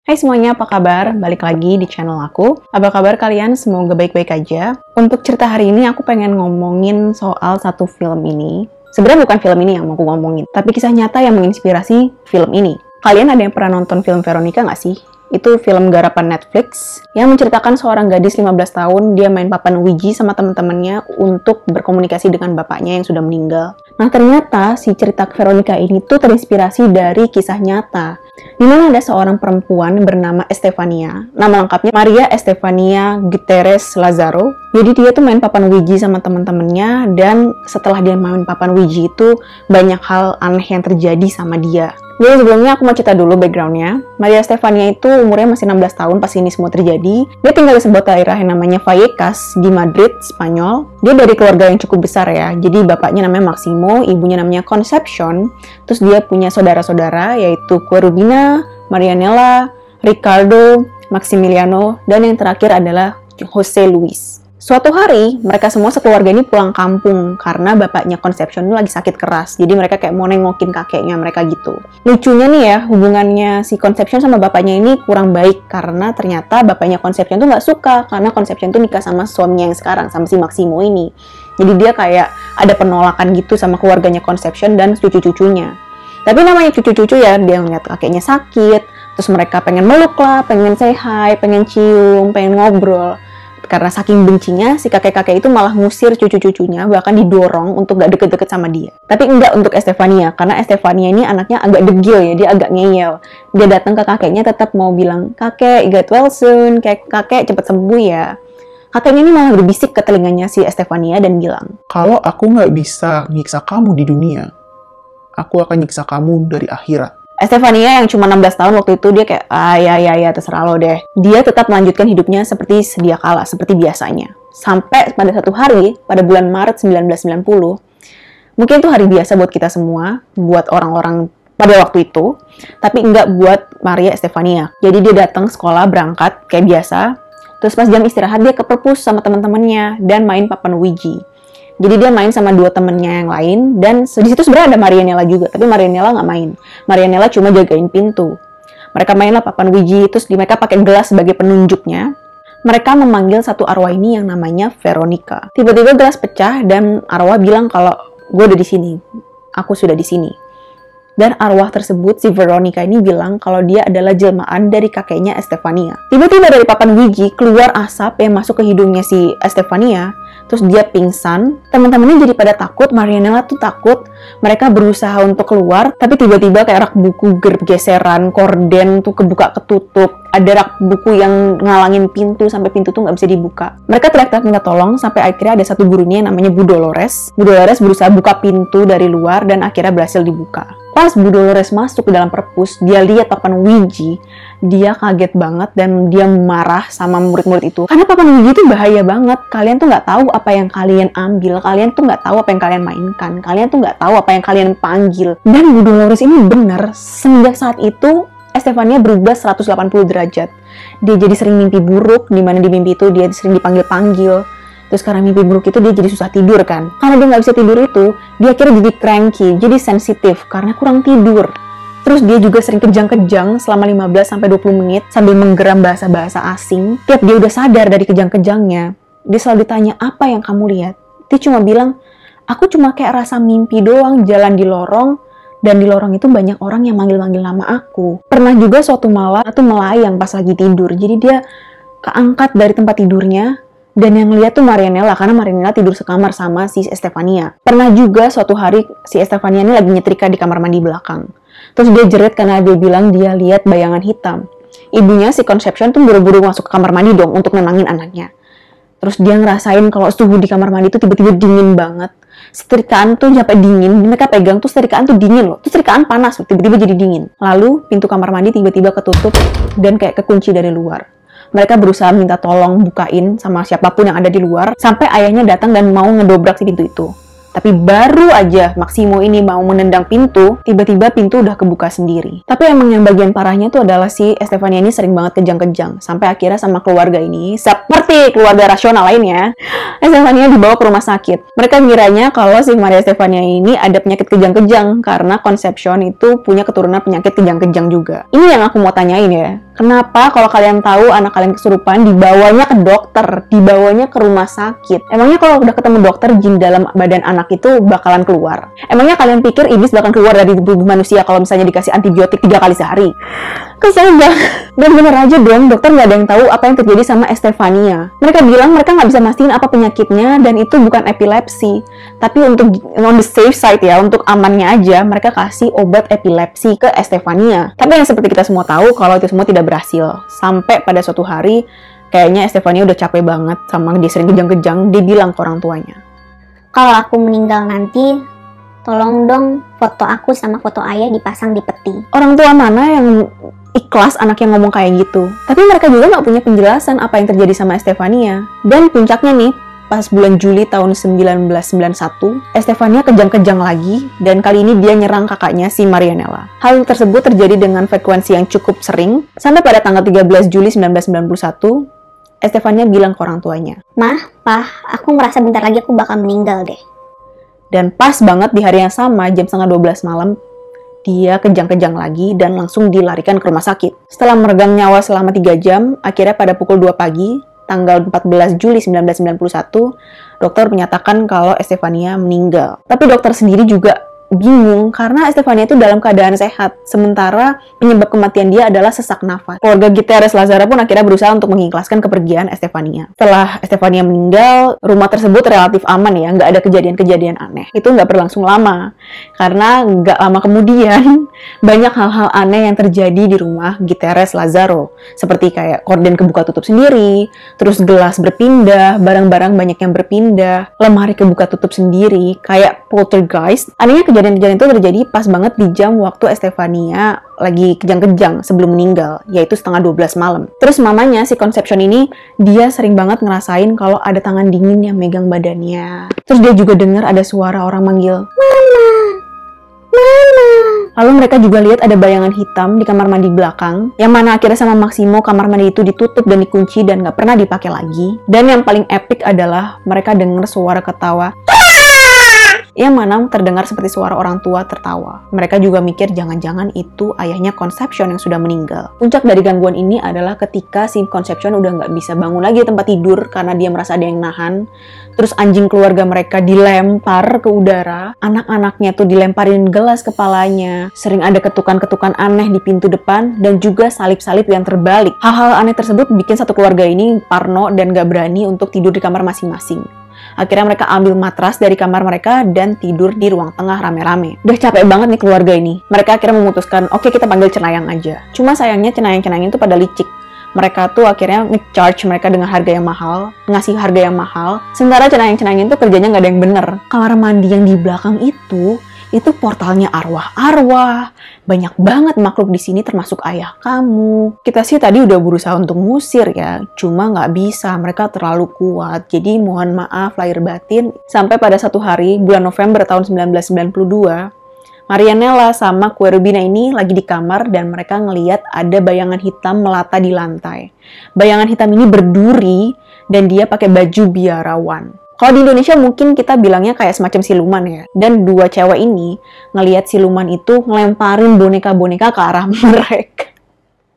Hai semuanya, apa kabar? Balik lagi di channel aku. Apa kabar kalian? Semoga baik-baik aja. Untuk cerita hari ini, aku pengen ngomongin soal satu film ini. Sebenarnya bukan film ini yang mau aku ngomongin, tapi kisah nyata yang menginspirasi film ini. Kalian ada yang pernah nonton film Veronica nggak sih? Itu film garapan Netflix yang menceritakan seorang gadis 15 tahun, dia main papan Ouija sama teman-temannya untuk berkomunikasi dengan bapaknya yang sudah meninggal. Nah, ternyata si cerita Veronica ini tuh terinspirasi dari kisah nyata, di mana ada seorang perempuan bernama Estefania. Nama lengkapnya Maria Estefania Guterres Lazaro. Jadi dia tuh main papan Ouija sama teman-temannya, dan setelah dia main papan Ouija itu banyak hal aneh yang terjadi sama dia. Jadi sebelumnya aku mau cerita dulu backgroundnya. Maria Estefania itu umurnya masih 16 tahun pas ini semua terjadi. Dia tinggal di sebuah daerah yang namanya Vallecas di Madrid, Spanyol. Dia dari keluarga yang cukup besar ya. Jadi bapaknya namanya Maximo, ibunya namanya Concepcion. Terus dia punya saudara-saudara yaitu Querubina, Marianela, Ricardo, Maximiliano, dan yang terakhir adalah Jose Luis. Suatu hari, mereka semua sekeluarga ini pulang kampung karena bapaknya Concepcion itu lagi sakit keras. Jadi mereka kayak mau nengokin kakeknya mereka gitu. Lucunya nih ya, hubungannya si Concepcion sama bapaknya ini kurang baik karena ternyata bapaknya Concepcion tuh nggak suka karena Concepcion tuh nikah sama suaminya yang sekarang, sama si Maximo ini. Jadi dia kayak ada penolakan gitu sama keluarganya Concepcion dan cucu-cucunya. Tapi namanya cucu-cucu ya, dia ngeliat kakeknya sakit, terus mereka pengen meluk lah, pengen say hi, pengen cium, pengen ngobrol. Karena saking bencinya, si kakek-kakek itu malah ngusir cucu-cucunya, bahkan didorong untuk gak deket-deket sama dia. Tapi enggak untuk Estefania, karena Estefania ini anaknya agak degil ya, dia agak ngeyel. Dia datang ke kakeknya tetap mau bilang, "Kakek, get well soon, kakek cepet sembuh ya." Kakeknya ini malah berbisik ke telinganya si Estefania dan bilang, "Kalau aku nggak bisa nyiksa kamu di dunia, aku akan nyiksa kamu dari akhirat." Estefania yang cuma 16 tahun waktu itu dia kayak, ya, terserah lo deh. Dia tetap melanjutkan hidupnya seperti sedia kala, seperti biasanya. Sampai pada satu hari, pada bulan Maret 1990, mungkin itu hari biasa buat kita semua, buat orang-orang pada waktu itu, tapi enggak buat Maria Estefania. Jadi dia datang sekolah, berangkat kayak biasa, terus pas jam istirahat dia ke perpus sama teman-temannya dan main papan Ouija. Jadi dia main sama dua temennya yang lain, dan di situ sebenarnya ada Marianela juga, tapi Marianela nggak main. Marianela cuma jagain pintu. Mereka mainlah papan Ouija, terus mereka pakai gelas sebagai penunjuknya. Mereka memanggil satu arwah ini yang namanya Veronica. Tiba-tiba gelas pecah dan arwah bilang kalau gue udah di sini, aku sudah di sini. Dan arwah tersebut, si Veronica ini bilang kalau dia adalah jelmaan dari kakeknya Estefania. Tiba-tiba dari papan Ouija keluar asap yang masuk ke hidungnya si Estefania. Terus dia pingsan, teman-temannya jadi pada takut, Marianela tuh takut, mereka berusaha untuk keluar, tapi tiba-tiba kayak rak buku geseran, korden tuh kebuka ketutup, ada rak buku yang ngalangin pintu sampai pintu tuh nggak bisa dibuka. Mereka teriak-teriak minta tolong sampai akhirnya ada satu gurunya yang namanya Bu Dolores. Bu Dolores berusaha buka pintu dari luar dan akhirnya berhasil dibuka. Pas Bu Dolores masuk ke dalam perpus, dia lihat papan Ouija, dia kaget banget dan dia marah sama murid-murid itu. Karena papan Ouija itu bahaya banget. Kalian tuh nggak tahu apa yang kalian ambil, kalian tuh nggak tahu apa yang kalian mainkan, kalian tuh nggak tahu apa yang kalian panggil. Dan Bu Dolores ini benar, semenjak saat itu Estefania berubah 180 derajat. Dia jadi sering mimpi buruk, di mana di mimpi itu dia sering dipanggil-panggil. Terus karena mimpi buruk itu dia jadi susah tidur kan. Karena dia nggak bisa tidur itu, dia akhirnya jadi cranky, jadi sensitif karena kurang tidur. Terus dia juga sering kejang-kejang selama 15-20 menit sambil menggeram bahasa-bahasa asing. Tiap dia udah sadar dari kejang-kejangnya, dia selalu ditanya, "Apa yang kamu lihat?" Dia cuma bilang, "Aku cuma kayak rasa mimpi doang, jalan di lorong, dan di lorong itu banyak orang yang manggil-manggil nama aku." Pernah juga suatu malam tuh melayang pas lagi tidur. Jadi dia keangkat dari tempat tidurnya, dan yang lihat tuh Marianela, karena Marianela tidur sekamar sama si Estefania. Pernah juga suatu hari si Estefania ini lagi nyetrika di kamar mandi belakang. Terus dia jerit karena dia bilang dia lihat bayangan hitam. Ibunya si Concepcion tuh buru-buru masuk ke kamar mandi dong untuk nenangin anaknya. Terus dia ngerasain kalau suhu di kamar mandi itu tiba-tiba dingin banget. Setrikaan tuh sampai dingin, mereka pegang tuh setrikaan tuh dingin loh. Tuh setrikaan panas loh, tiba-tiba jadi dingin. Lalu pintu kamar mandi tiba-tiba ketutup dan kayak kekunci dari luar. Mereka berusaha minta tolong bukain sama siapapun yang ada di luar, sampai ayahnya datang dan mau ngedobrak si pintu itu. Tapi baru aja Maximo ini mau menendang pintu, tiba-tiba pintu udah kebuka sendiri. Tapi emang yang bagian parahnya tuh adalah si Estefania ini sering banget kejang-kejang. Sampai akhirnya sama keluarga ini, seperti keluarga rasional lainnya, Estefania dibawa ke rumah sakit. Mereka ngiranya kalau si Maria Estefania ini ada penyakit kejang-kejang, karena Concepcion itu punya keturunan penyakit kejang-kejang juga. Ini yang aku mau tanyain ya. Kenapa kalau kalian tahu anak kalian kesurupan dibawanya ke dokter, dibawanya ke rumah sakit? Emangnya kalau udah ketemu dokter, jin dalam badan anak itu bakalan keluar? Emangnya kalian pikir iblis bakal keluar dari tubuh manusia kalau misalnya dikasih antibiotik 3 kali sehari? Kesel banget. Dan bener aja dong, dokter nggak ada yang tahu apa yang terjadi sama Estefania. Mereka bilang mereka nggak bisa mastiin apa penyakitnya dan itu bukan epilepsi. Tapi untuk on the safe side ya, untuk amannya aja, mereka kasih obat epilepsi ke Estefania. Tapi yang seperti kita semua tahu, kalau itu semua tidak berhasil. Sampai pada suatu hari, kayaknya Estefania udah capek banget sama dia sering kejang-kejang, dia bilang ke orang tuanya, Kalau aku meninggal nanti, tolong dong foto aku sama foto ayah dipasang di peti. orang tua mana yang ikhlas anak yang ngomong kayak gitu? Tapi mereka juga nggak punya penjelasan apa yang terjadi sama Estefania. Dan puncaknya nih, pas bulan Juli tahun 1991, Estefania kejang-kejang lagi, dan kali ini dia nyerang kakaknya si Marianella. Hal tersebut terjadi dengan frekuensi yang cukup sering, sampai pada tanggal 13 Juli 1991, Estefania bilang ke orang tuanya, Mah, Pah, aku merasa bentar lagi aku bakal meninggal deh. dan pas banget di hari yang sama, jam setengah 12 malam, dia kejang-kejang lagi dan langsung dilarikan ke rumah sakit. Setelah meregang nyawa selama 3 jam, akhirnya pada pukul 2 pagi, tanggal 14 Juli 1991, dokter menyatakan kalau Estefania meninggal. Tapi dokter sendiri juga bingung karena Estefania itu dalam keadaan sehat, sementara penyebab kematian dia adalah sesak nafas. Keluarga Gutierrez Lazaro pun akhirnya berusaha untuk mengikhlaskan kepergian Estefania. Setelah Estefania meninggal, rumah tersebut relatif aman ya, nggak ada kejadian-kejadian aneh. Itu nggak berlangsung lama, karena nggak lama kemudian banyak hal-hal aneh yang terjadi di rumah Gutierrez Lazaro, seperti kayak korden kebuka tutup sendiri, terus gelas berpindah, barang-barang banyak yang berpindah, lemari kebuka tutup sendiri, kayak poltergeist. Anehnya kejadian-kejadian itu terjadi pas banget di jam waktu Estefania lagi kejang-kejang sebelum meninggal, yaitu setengah 12 malam. Terus mamanya, si Concepcion ini, dia sering banget ngerasain kalau ada tangan dingin yang megang badannya. Terus dia juga dengar ada suara orang manggil, Mama! Mama! Lalu mereka juga lihat ada bayangan hitam di kamar mandi belakang, yang mana akhirnya sama Maximo kamar mandi itu ditutup dan dikunci dan nggak pernah dipakai lagi. Dan yang paling epic adalah mereka dengar suara ketawa yang mana terdengar seperti suara orang tua tertawa. Mereka juga mikir jangan-jangan itu ayahnya Concepcion yang sudah meninggal. Puncak dari gangguan ini adalah ketika si Concepcion udah nggak bisa bangun lagi tempat tidur karena dia merasa ada yang nahan. Terus anjing keluarga mereka dilempar ke udara, anak-anaknya tuh dilemparin gelas kepalanya, sering ada ketukan-ketukan aneh di pintu depan, dan juga salib-salib yang terbalik. Hal-hal aneh tersebut bikin satu keluarga ini parno dan gak berani untuk tidur di kamar masing-masing. Akhirnya mereka ambil matras dari kamar mereka dan tidur di ruang tengah rame-rame. Udah capek banget nih keluarga ini. Mereka akhirnya memutuskan, oke kita panggil Cenayang aja. Cuma sayangnya Cenayang-Cenayang itu pada licik. Mereka tuh akhirnya nge-charge mereka dengan harga yang mahal, ngasih harga yang mahal. Sementara Cenayang-Cenayang itu kerjanya nggak ada yang bener. Kamar mandi yang di belakang itu portalnya arwah-arwah. Banyak banget makhluk di sini termasuk ayah kamu. Kita sih tadi udah berusaha untuk ngusir ya, cuma nggak bisa, mereka terlalu kuat. Jadi mohon maaf lahir batin. Sampai pada satu hari, bulan November tahun 1992, Marianella sama Cherubina ini lagi di kamar dan mereka ngeliat ada bayangan hitam melata di lantai. Bayangan hitam ini berduri dan dia pakai baju biarawan. Kalau di Indonesia mungkin kita bilangnya kayak semacam siluman ya. Dan dua cewek ini ngelihat siluman itu ngelemparin boneka-boneka ke arah mereka.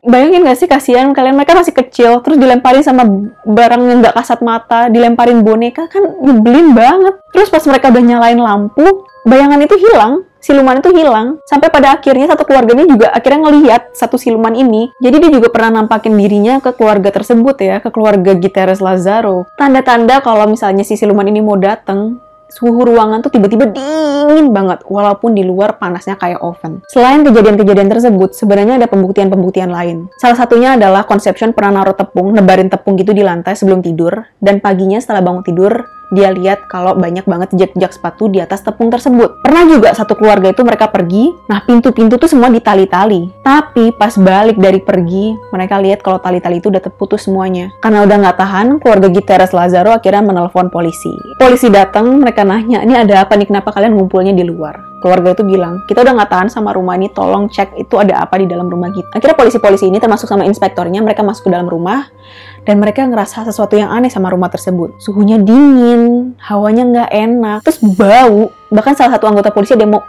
Bayangin gak sih, kasihan kalian, mereka masih kecil, terus dilemparin sama barang yang gak kasat mata, dilemparin boneka, kan nyebelin banget. Terus pas mereka udah nyalain lampu, bayangan itu hilang, siluman itu hilang. Sampai pada akhirnya satu keluarganya juga akhirnya ngelihat satu siluman ini. Jadi dia juga pernah nampakin dirinya ke keluarga tersebut ya, ke keluarga Gutierrez Lazaro. Tanda-tanda kalau misalnya si siluman ini mau datang, suhu ruangan tuh tiba-tiba dingin banget, walaupun di luar panasnya kayak oven. Selain kejadian-kejadian tersebut, sebenarnya ada pembuktian-pembuktian lain. Salah satunya adalah Concepcion pernah naruh tepung, nebarin tepung gitu di lantai sebelum tidur, dan paginya setelah bangun tidur, dia lihat kalau banyak banget jejak-jejak sepatu di atas tepung tersebut. Pernah juga satu keluarga itu mereka pergi, nah pintu-pintu tuh semua ditali-tali. Tapi pas balik dari pergi, mereka lihat kalau tali-tali itu udah terputus semuanya. Karena udah nggak tahan, keluarga Gutierrez Lazaro akhirnya menelpon polisi. Polisi datang, mereka nanya, ini ada apa nih, kenapa kalian ngumpulnya di luar? Keluarga itu bilang, kita udah nggak tahan sama rumah ini, tolong cek itu ada apa di dalam rumah kita. Akhirnya polisi-polisi ini termasuk sama inspektornya, mereka masuk ke dalam rumah, dan mereka ngerasa sesuatu yang aneh sama rumah tersebut. Suhunya dingin, hawanya nggak enak, terus bau. Bahkan salah satu anggota polisi dia mau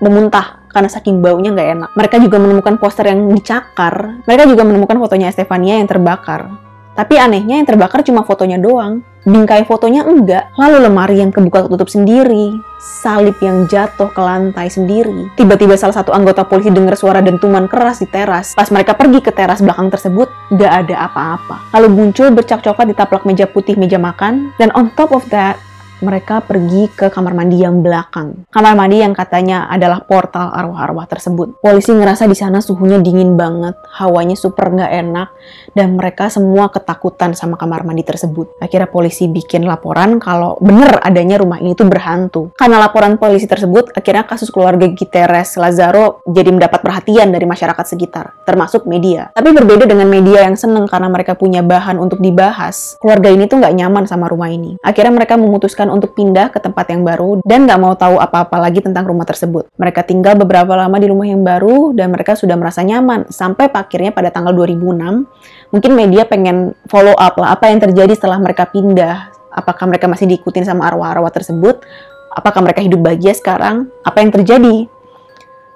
memuntah karena saking baunya nggak enak. Mereka juga menemukan poster yang dicakar. Mereka juga menemukan fotonya Estefania yang terbakar. Tapi anehnya yang terbakar cuma fotonya doang. Bingkai fotonya enggak. Lalu lemari yang kebuka tutup sendiri. Salib yang jatuh ke lantai sendiri. Tiba-tiba salah satu anggota polisi dengar suara dentuman keras di teras. Pas mereka pergi ke teras belakang tersebut, nggak ada apa-apa. Lalu muncul bercak coklat di taplak meja putih meja makan. Dan on top of that, mereka pergi ke kamar mandi yang belakang. Kamar mandi yang katanya adalah portal arwah-arwah tersebut. Polisi ngerasa di sana suhunya dingin banget, hawanya super nggak enak, dan mereka semua ketakutan sama kamar mandi tersebut. Akhirnya polisi bikin laporan kalau bener adanya rumah ini tuh berhantu. Karena laporan polisi tersebut, akhirnya kasus keluarga Gutierrez Lazaro jadi mendapat perhatian dari masyarakat sekitar, termasuk media. Tapi berbeda dengan media yang seneng karena mereka punya bahan untuk dibahas, keluarga ini tuh nggak nyaman sama rumah ini. Akhirnya mereka memutuskan untuk pindah ke tempat yang baru dan nggak mau tahu apa-apa lagi tentang rumah tersebut. Mereka tinggal beberapa lama di rumah yang baru dan mereka sudah merasa nyaman sampai akhirnya pada tanggal 2006 mungkin media pengen follow up lah apa yang terjadi setelah mereka pindah. Apakah mereka masih diikutin sama arwah-arwah tersebut? Apakah mereka hidup bahagia sekarang? Apa yang terjadi?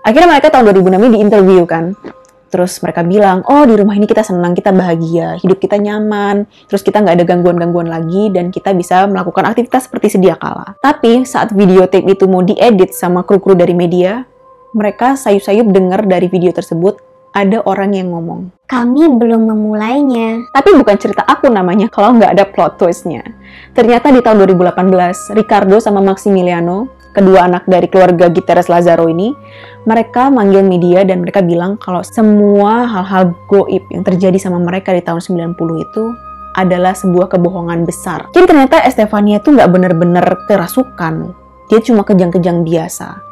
Akhirnya mereka tahun 2006 ini diinterview kan. Terus mereka bilang, oh di rumah ini kita senang, kita bahagia, hidup kita nyaman, terus kita nggak ada gangguan-gangguan lagi, dan kita bisa melakukan aktivitas seperti sedia kala. Tapi saat videotape itu mau diedit sama kru-kru dari media, mereka sayup-sayup dengar dari video tersebut, ada orang yang ngomong. Kami belum memulainya. Tapi bukan cerita aku namanya kalau nggak ada plot twist-nya. Ternyata di tahun 2018, Ricardo sama Maximiliano, kedua anak dari keluarga Gutierrez Lazaro ini, mereka manggil media dan mereka bilang kalau semua hal-hal goib yang terjadi sama mereka di tahun 90 itu adalah sebuah kebohongan besar. Jadi ternyata Estefania tuh nggak bener-bener kerasukan. Dia cuma kejang-kejang biasa.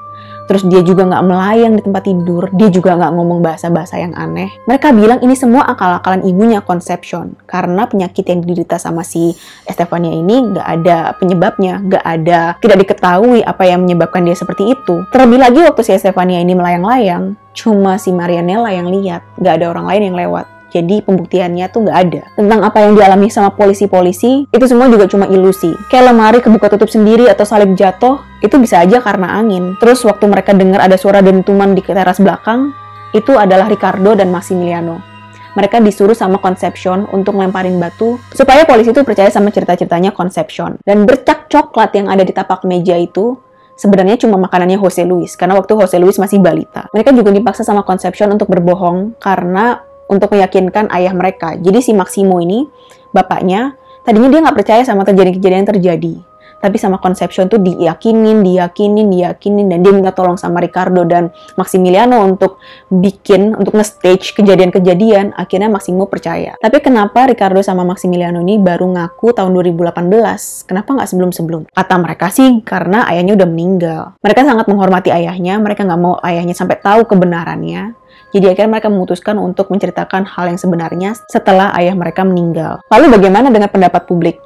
Terus dia juga nggak melayang di tempat tidur, dia juga nggak ngomong bahasa-bahasa yang aneh. Mereka bilang ini semua akal-akalan ibunya Concepcion, karena penyakit yang diderita sama si Estefania ini nggak ada penyebabnya, tidak diketahui apa yang menyebabkan dia seperti itu. Terlebih lagi waktu si Estefania ini melayang-layang, cuma si Marianela yang lihat, nggak ada orang lain yang lewat. Jadi pembuktiannya tuh nggak ada. Tentang apa yang dialami sama polisi-polisi, itu semua juga cuma ilusi. Kayak lemari kebuka tutup sendiri atau salib jatuh, itu bisa aja karena angin. Terus waktu mereka dengar ada suara dentuman di teras belakang, itu adalah Ricardo dan Maximiliano. Mereka disuruh sama Concepcion untuk ngelemparin batu, supaya polisi itu percaya sama cerita-ceritanya Concepcion. Dan bercak coklat yang ada di tapak meja itu, sebenarnya cuma makanannya Jose Luis, karena waktu Jose Luis masih balita. Mereka juga dipaksa sama Concepcion untuk berbohong, karena untuk meyakinkan ayah mereka. Jadi si Maximo ini, bapaknya, tadinya dia nggak percaya sama kejadian-kejadian yang terjadi. Tapi sama Concepcion tuh diyakinin, dan dia minta tolong sama Ricardo dan Maximiliano untuk nge-stage kejadian-kejadian. Akhirnya Maximo percaya. Tapi kenapa Ricardo sama Maximiliano ini baru ngaku tahun 2018? Kenapa nggak sebelum-sebelum? Kata mereka sih, karena ayahnya udah meninggal. Mereka sangat menghormati ayahnya, mereka nggak mau ayahnya sampai tahu kebenarannya. Jadi akhirnya mereka memutuskan untuk menceritakan hal yang sebenarnya setelah ayah mereka meninggal. Lalu bagaimana dengan pendapat publik?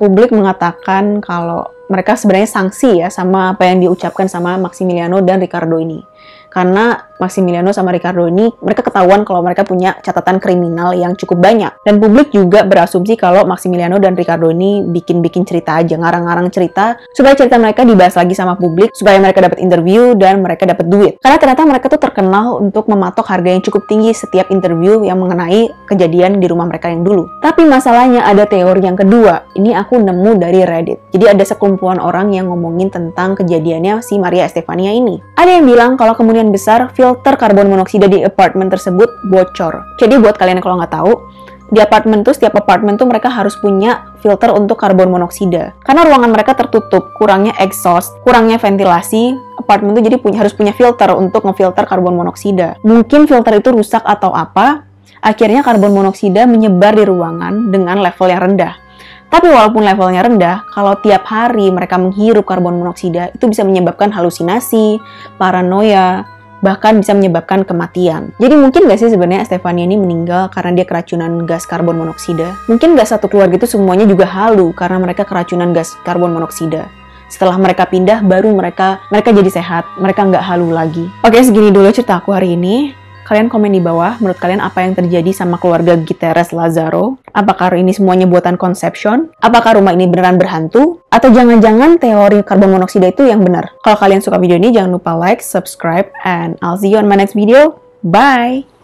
Publik mengatakan kalau mereka sebenarnya sanksi ya sama apa yang diucapkan sama Maximiliano dan Ricardo ini. Karena Maximiliano sama Ricardo ini, mereka ketahuan kalau mereka punya catatan kriminal yang cukup banyak. Dan publik juga berasumsi kalau Maximiliano dan Ricardo ini bikin-bikin cerita aja, ngarang-ngarang cerita, supaya cerita mereka dibahas lagi sama publik, supaya mereka dapat interview dan mereka dapat duit. Karena ternyata mereka tuh terkenal untuk mematok harga yang cukup tinggi setiap interview yang mengenai kejadian di rumah mereka yang dulu. Tapi masalahnya ada teori yang kedua. Ini aku nemu dari Reddit. Jadi ada sekumpulan orang yang ngomongin tentang kejadiannya si Maria Estefania ini. Ada yang bilang kalau kemungkinan besar filter karbon monoksida di apartemen tersebut bocor. Jadi buat kalian yang kalau nggak tahu, di apartemen tuh setiap apartemen tuh mereka harus punya filter untuk karbon monoksida. Karena ruangan mereka tertutup, kurangnya exhaust, kurangnya ventilasi, apartemen tuh jadi harus punya filter untuk ngefilter karbon monoksida. Mungkin filter itu rusak atau apa, akhirnya karbon monoksida menyebar di ruangan dengan level yang rendah. Tapi walaupun levelnya rendah, kalau tiap hari mereka menghirup karbon monoksida, itu bisa menyebabkan halusinasi, paranoia, bahkan bisa menyebabkan kematian. Jadi mungkin nggak sih sebenarnya Estefania ini meninggal karena dia keracunan gas karbon monoksida? Mungkin nggak satu keluarga itu semuanya juga halu karena mereka keracunan gas karbon monoksida. Setelah mereka pindah, baru mereka jadi sehat, mereka nggak halu lagi. Oke, segini dulu cerita aku hari ini. Kalian komen di bawah, menurut kalian apa yang terjadi sama keluarga Gutierrez Lazaro? Apakah ini semuanya buatan Concepcion? Apakah rumah ini beneran berhantu? Atau jangan-jangan teori karbon monoksida itu yang benar? Kalau kalian suka video ini, jangan lupa like, subscribe, and I'll see you on my next video. Bye!